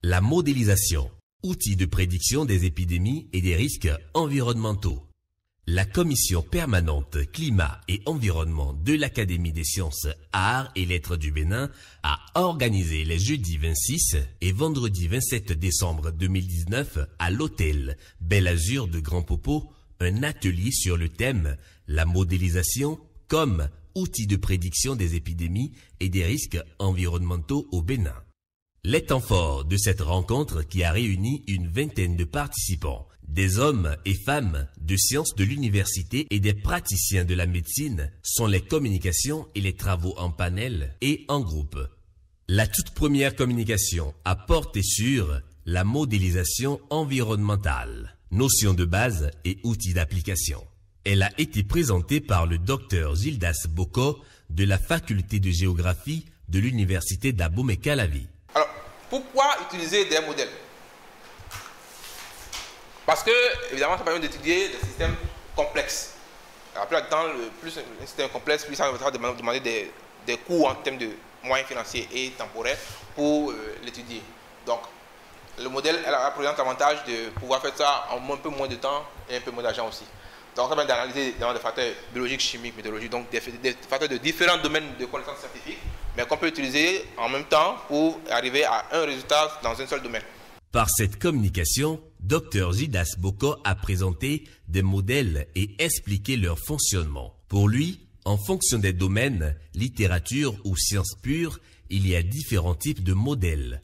La modélisation, outil de prédiction des épidémies et des risques environnementaux. La commission permanente climat et environnement de l'Académie des sciences, arts et lettres du Bénin a organisé les jeudis 26 et vendredi 27 décembre 2019 à l'hôtel Bel Azur de Grand Popo un atelier sur le thème « La modélisation comme outil de prédiction des épidémies et des risques environnementaux au Bénin ». Les temps forts de cette rencontre qui a réuni une vingtaine de participants, des hommes et femmes de sciences de l'université et des praticiens de la médecine sont les communications et les travaux en panel et en groupe. La toute première communication a porté sur la modélisation environnementale, notion de base et outils d'application. Elle a été présentée par le docteur Gildas Boko de la faculté de géographie de l'université d'Abomey-Calavi. Alors, pourquoi utiliser des modèles? Parce que, évidemment, ça permet d'étudier des systèmes complexes. La plupart du temps, plus un système complexe, plus ça va demander des coûts en termes de moyens financiers et temporels pour l'étudier. Donc, le modèle présente l'avantage de pouvoir faire ça en un peu moins de temps et un peu moins d'argent aussi. Donc, ça permet d'analyser des facteurs biologiques, chimiques, météorologiques, donc des facteurs de différents domaines de connaissances scientifiques, mais qu'on peut utiliser en même temps pour arriver à un résultat dans un seul domaine. Par cette communication, Dr Gildas Boko a présenté des modèles et expliqué leur fonctionnement. Pour lui, en fonction des domaines, littérature ou sciences pures, il y a différents types de modèles.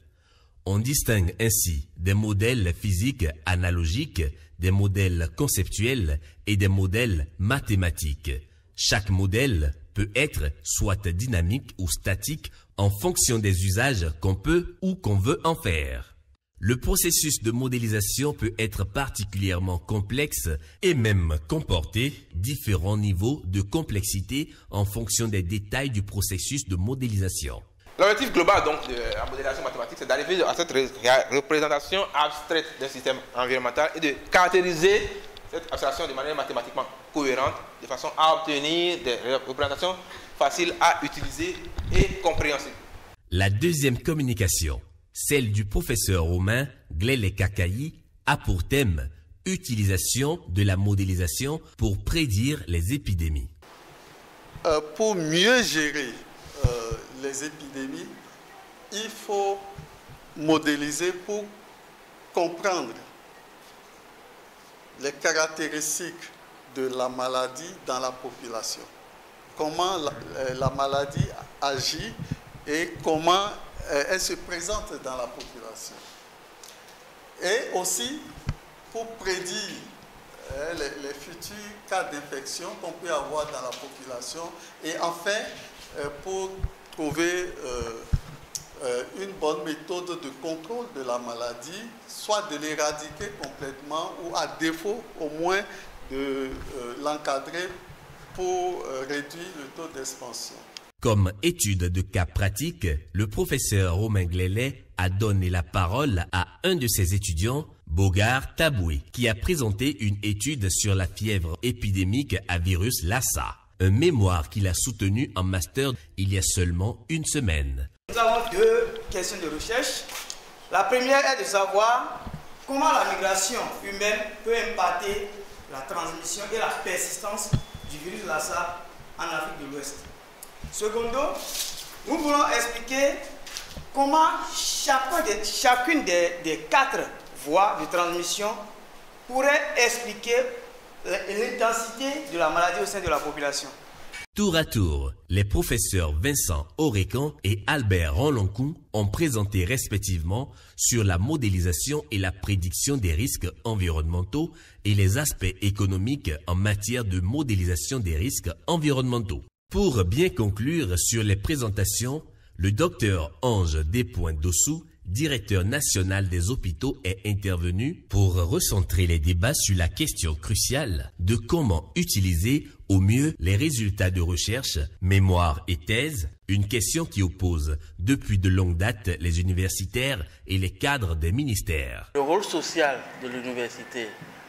On distingue ainsi des modèles physiques analogiques, des modèles conceptuels et des modèles mathématiques. Chaque modèle peut être soit dynamique ou statique en fonction des usages qu'on peut ou qu'on veut en faire. Le processus de modélisation peut être particulièrement complexe et même comporter différents niveaux de complexité en fonction des détails du processus de modélisation. L'objectif global donc, de la modélisation mathématique, c'est d'arriver à cette représentation abstraite d'un système environnemental et de caractériser cette abstraction de manière mathématiquement cohérente, de façon à obtenir des représentations faciles à utiliser et compréhensibles. La deuxième communication, celle du professeur Romain Glele-Kakayi, a pour thème « Utilisation de la modélisation pour prédire les épidémies ». Pour mieux gérer les épidémies, il faut modéliser pour comprendre les caractéristiques de la maladie dans la population. Comment la maladie agit et comment elle se présente dans la population. Et aussi pour prédire les futurs cas d'infection qu'on peut avoir dans la population et enfin pour trouver une bonne méthode de contrôle de la maladie, soit de l'éradiquer complètement ou à défaut au moins de l'encadrer pour réduire le taux d'expansion. Comme étude de cas pratique, le professeur Romain Glele a donné la parole à un de ses étudiants, Bogar Taboué, qui a présenté une étude sur la fièvre épidémique à virus Lassa, un mémoire qu'il a soutenu en master il y a seulement une semaine. Nous avons deux questions de recherche. La première est de savoir comment la migration humaine peut impacter la transmission et la persistance du virus Lassa en Afrique de l'Ouest. Secondo, nous voulons expliquer comment chacune des 4 voies de transmission pourrait expliquer l'intensité de la maladie au sein de la population. Tour à tour, les professeurs Vincent Orecan et Albert Ranloncou ont présenté respectivement sur la modélisation et la prédiction des risques environnementaux et les aspects économiques en matière de modélisation des risques environnementaux. Pour bien conclure sur les présentations, le docteur Ange Despoints-Dossou, directeur national des hôpitaux, est intervenu pour recentrer les débats sur la question cruciale de comment utiliser au mieux les résultats de recherche, mémoire et thèse, une question qui oppose depuis de longue date les universitaires et les cadres des ministères. Le rôle social de l'université,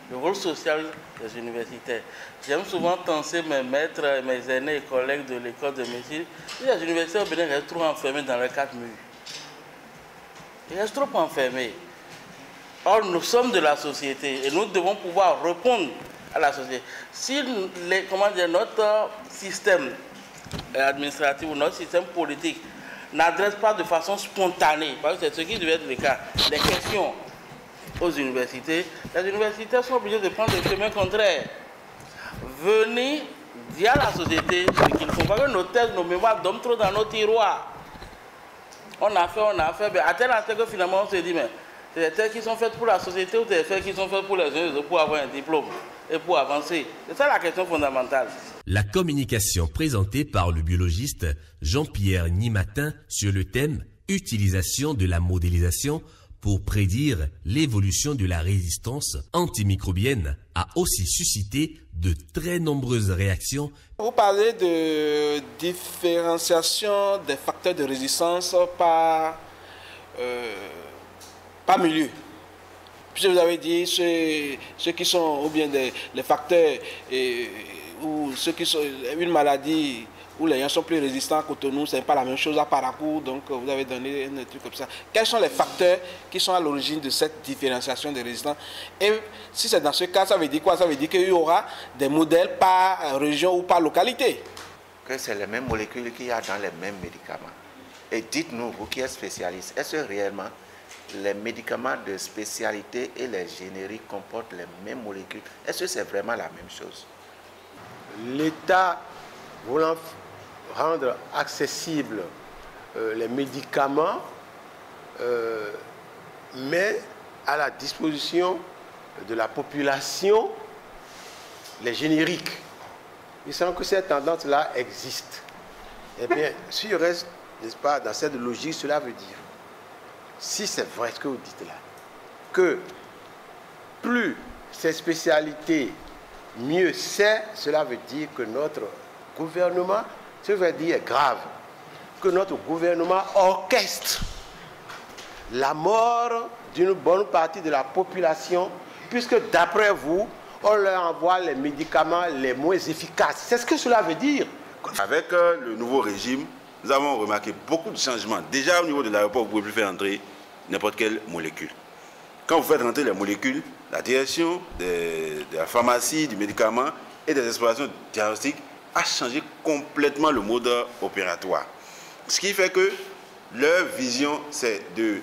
le rôle social des universitaires. J'aime souvent penser mes maîtres, mes aînés et collègues de l'école de médecine, les universitaires au Bénin restent trop enfermés dans leurs 4 murs. Ils restent trop enfermés. Or, nous sommes de la société et nous devons pouvoir répondre à la société. Si notre système administratif ou notre système politique n'adresse pas de façon spontanée, parce que c'est ce qui devait être le cas, des questions aux universités, les universités sont obligées de prendre le chemin contraire. Venez dire à la société ce qu'il faut. Parce que nos thèses, nos mémoires dorment trop dans nos tiroirs. On a fait, mais à tel instant que finalement on se dit, mais c'est des thèses qui sont faites pour la société ou des thèses qui sont faites pour les jeunes pour avoir un diplôme et pour avancer. C'est ça la question fondamentale. La communication présentée par le biologiste Jean-Pierre Nimatin sur le thème « Utilisation de la modélisation pour prédire l'évolution de la résistance antimicrobienne » a aussi suscité de très nombreuses réactions. Vous parlez de différenciation des facteurs de résistance par milieu. Puisque vous avez dit ceux qui sont, ou bien les facteurs, ou ceux qui sont une maladie où les gens sont plus résistants qu'au Cotonou, ce n'est pas la même chose à Parakou, donc vous avez donné un truc comme ça. Quels sont les facteurs qui sont à l'origine de cette différenciation des résistants? Et si c'est dans ce cas, ça veut dire quoi? Ça veut dire qu'il y aura des modèles par région ou par localité. Que c'est les mêmes molécules qu'il y a dans les mêmes médicaments. Et dites-nous, vous qui êtes spécialiste, est-ce que réellement les médicaments de spécialité et les génériques comportent les mêmes molécules? Est-ce que c'est vraiment la même chose? L'État voulant rendre accessibles les médicaments, met à la disposition de la population les génériques. Il semble que cette tendance-là existe. Eh bien, s'il reste, n'est-ce pas, dans cette logique, cela veut dire, si c'est vrai ce que vous dites là, que plus ces spécialités, mieux c'est, cela veut dire que notre gouvernement, ce veut dire est grave, que notre gouvernement orchestre la mort d'une bonne partie de la population, puisque d'après vous, on leur envoie les médicaments les moins efficaces. C'est ce que cela veut dire. Avec le nouveau régime, nous avons remarqué beaucoup de changements. Déjà au niveau de l'aéroport, vous ne pouvez plus faire entrer n'importe quelle molécule. Quand vous faites rentrer les molécules, la direction de la pharmacie, du médicament et des explorations diagnostiques a changé complètement le mode opératoire. Ce qui fait que leur vision, c'est de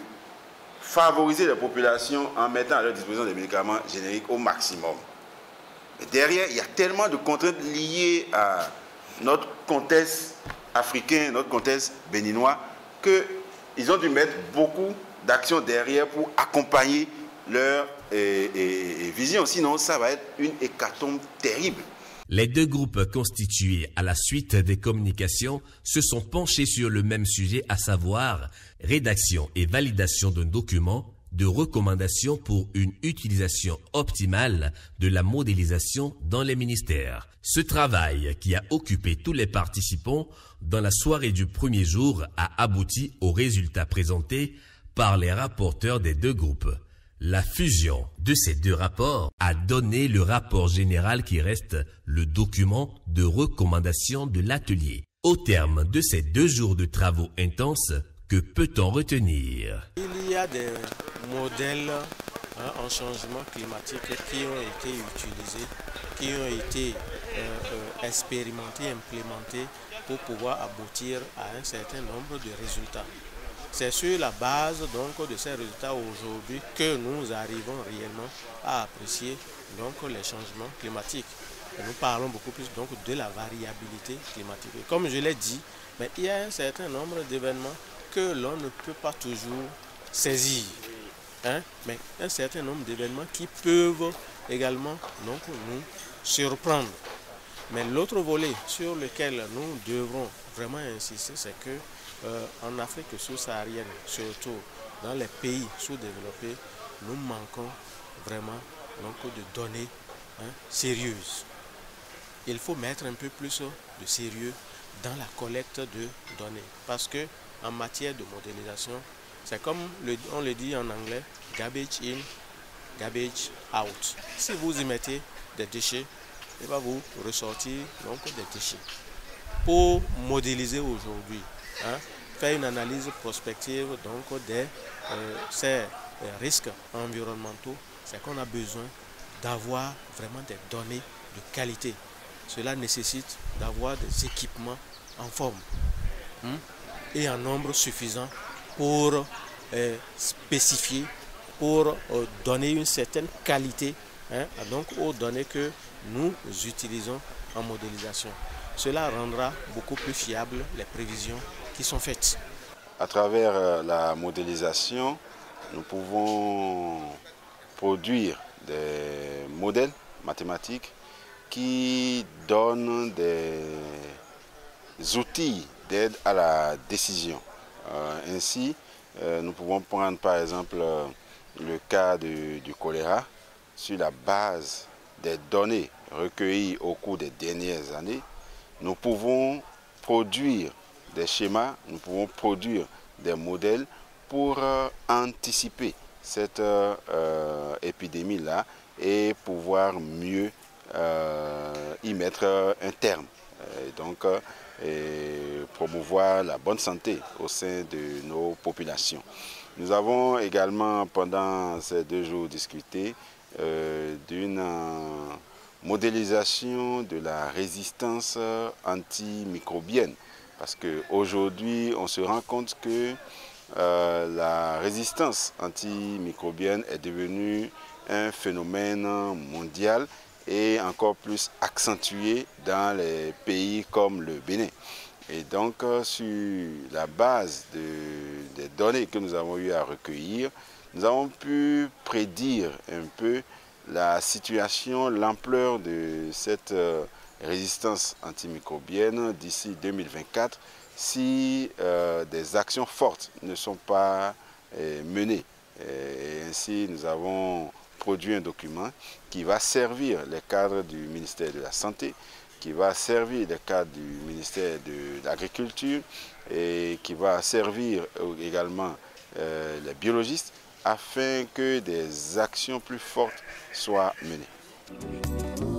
favoriser les populations en mettant à leur disposition des médicaments génériques au maximum. Mais derrière, il y a tellement de contraintes liées à notre contexte africain, notre contexte béninois, qu'ils ont dû mettre beaucoup d'actions derrière pour accompagner leur vision. Sinon, ça va être une hécatombe terrible. Les deux groupes constitués à la suite des communications se sont penchés sur le même sujet, à savoir rédaction et validation d'un document de recommandation pour une utilisation optimale de la modélisation dans les ministères. Ce travail, qui a occupé tous les participants dans la soirée du premier jour, a abouti aux résultats présentés par les rapporteurs des deux groupes. La fusion de ces deux rapports a donné le rapport général qui reste le document de recommandation de l'atelier. Au terme de ces 2 jours de travaux intenses, que peut-on retenir? Il y a des modèles en changement climatique qui ont été utilisés, qui ont été expérimentés, implémentés pour pouvoir aboutir à un certain nombre de résultats. C'est sur la base donc de ces résultats aujourd'hui que nous arrivons réellement à apprécier donc les changements climatiques. Et nous parlons beaucoup plus donc de la variabilité climatique. Et comme je l'ai dit, mais il y a un certain nombre d'événements que l'on ne peut pas toujours saisir, mais un certain nombre d'événements qui peuvent également donc nous surprendre. Mais l'autre volet sur lequel nous devrons vraiment insister, c'est que en Afrique sous-saharienne, surtout dans les pays sous-développés, nous manquons vraiment donc de données sérieuses. Il faut mettre un peu plus de sérieux dans la collecte de données, parce que en matière de modélisation, c'est comme on le dit en anglais, garbage in, garbage out. Si vous y mettez des déchets, il va vous ressortir donc des déchets. Pour modéliser aujourd'hui, faire une analyse prospective donc ces risques environnementaux, c'est qu'on a besoin d'avoir vraiment des données de qualité. Cela nécessite d'avoir des équipements en forme et en nombre suffisant pour spécifier, pour donner une certaine qualité donc aux données que nous utilisons en modélisation. Cela rendra beaucoup plus fiables les prévisions qui sont faites. À travers la modélisation, nous pouvons produire des modèles mathématiques qui donnent des outils d'aide à la décision. Ainsi, nous pouvons prendre par exemple le cas du choléra. Sur la base des données recueillies au cours des dernières années, nous pouvons produire des schémas, nous pouvons produire des modèles pour anticiper cette épidémie-là et pouvoir mieux y mettre un terme. Et promouvoir la bonne santé au sein de nos populations. Nous avons également pendant ces 2 jours discuté d'une modélisation de la résistance antimicrobienne. Parce qu'aujourd'hui, on se rend compte que la résistance antimicrobienne est devenue un phénomène mondial et encore plus accentué dans les pays comme le Bénin. Et donc, sur la base des données que nous avons eu à recueillir, nous avons pu prédire un peu la situation, l'ampleur de cette résistance antimicrobienne d'ici 2024 si des actions fortes ne sont pas menées. Et ainsi, nous avons produit un document qui va servir les cadres du ministère de la Santé, qui va servir les cadres du ministère de l'Agriculture et qui va servir également les biologistes afin que des actions plus fortes soient menées.